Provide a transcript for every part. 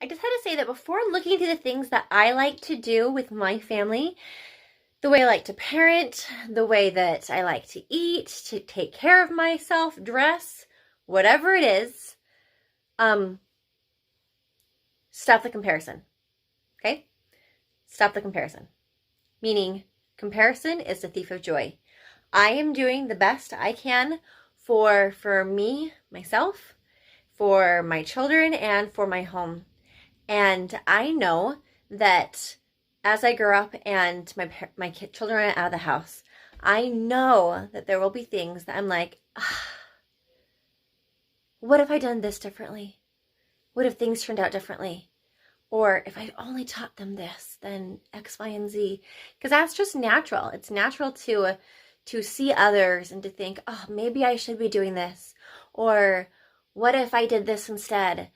I just had to say that before looking into the things that I like to do with my family, the way I like to parent, the way that I like to eat, to take care of myself, dress, whatever it is, stop the comparison. Okay? Stop the comparison. Meaning, comparison is the thief of joy. I am doing the best I can for me, myself, for my children, and for my home. And I know that as I grow up and my children are out of the house, I know that there will be things that I'm like, what if I done this differently? What if things turned out differently? Or if I only taught them this, then X, Y, and Z. Because that's just natural. It's natural to see others and to think, oh, maybe I should be doing this. Or what if I did this instead?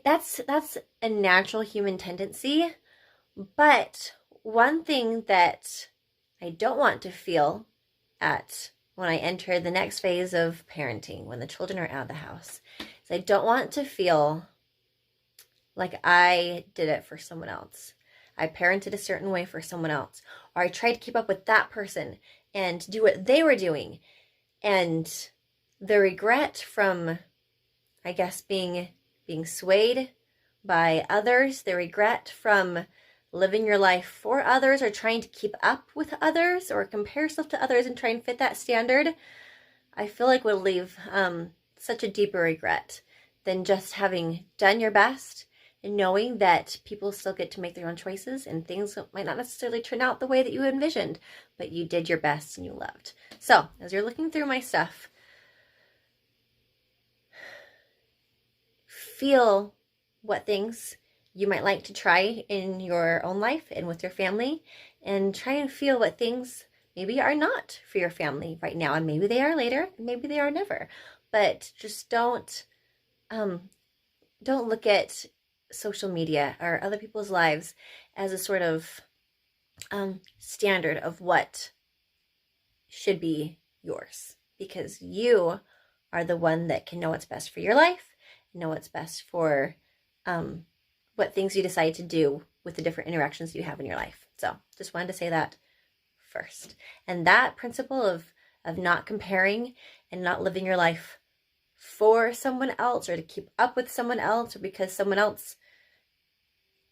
That's a natural human tendency. But one thing that I don't want to feel at when I enter the next phase of parenting, when the children are out of the house, is I don't want to feel like I did it for someone else. I parented a certain way for someone else. Or I tried to keep up with that person and do what they were doing. And the regret from, I guess, being swayed by others, the regret from living your life for others or trying to keep up with others or compare yourself to others and try and fit that standard, I feel like would leave such a deeper regret than just having done your best and knowing that people still get to make their own choices and things might not necessarily turn out the way that you envisioned, but you did your best and you loved. So as you're looking through my stuff, feel what things you might like to try in your own life and with your family, and try and feel what things maybe are not for your family right now, and maybe they are later, and maybe they are never. But just don't look at social media or other people's lives as a sort of standard of what should be yours, because you are the one that can know what's best for your life, know what's best for what things you decide to do with the different interactions you have in your life. So just wanted to say that first. And that principle of not comparing and not living your life for someone else or to keep up with someone else or because someone else,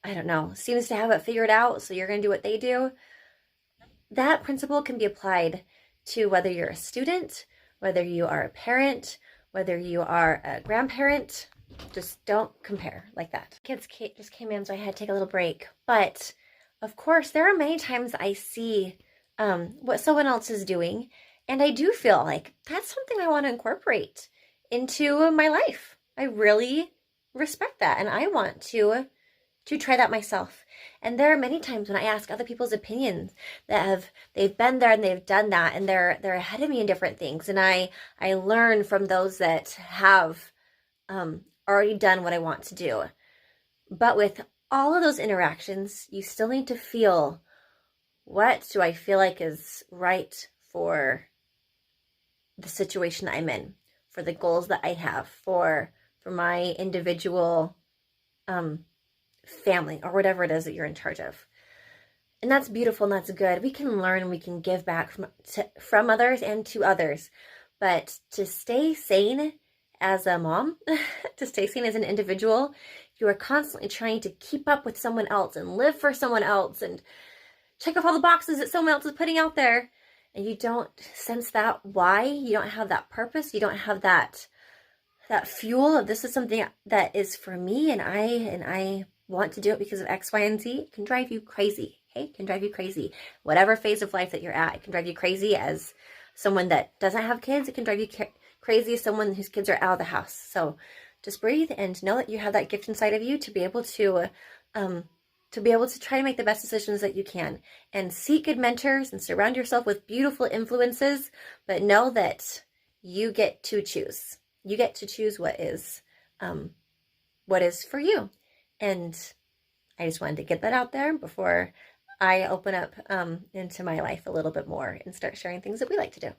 I don't know, seems to have it figured out, so you're going to do what they do. That principle can be applied to whether you're a student, whether you are a parent, whether you are a grandparent. Just don't compare like that. Kids just came in, so I had to take a little break. But of course, there are many times I see what someone else is doing, and I do feel like that's something I want to incorporate into my life. I really respect that, and I want to try that myself. And there are many times when I ask other people's opinions that they've been there and they've done that, and they're ahead of me in different things, and I learn from those that have already done what I want to do. But with all of those interactions, you still need to feel, what do I feel like is right for the situation I'm in, for the goals that I have, for my individual family or whatever it is that you're in charge of. And that's beautiful and that's good. We can learn and we can give back from others and to others. But to stay sane as a mom, to stay sane as an individual, you are constantly trying to keep up with someone else and live for someone else and check off all the boxes that someone else is putting out there. And you don't sense that why, you don't have that purpose, you don't have that fuel of this is something that is for me and I want to do it because of X, Y, and Z. It can drive you crazy. Okay? It can drive you crazy. Whatever phase of life that you're at, it can drive you crazy as someone that doesn't have kids. It can drive you crazy as someone whose kids are out of the house. So just breathe and know that you have that gift inside of you to be able to try to make the best decisions that you can, and seek good mentors and surround yourself with beautiful influences, but know that you get to choose. You get to choose what is for you. And I just wanted to get that out there before I open up into my life a little bit more and start sharing things that we like to do.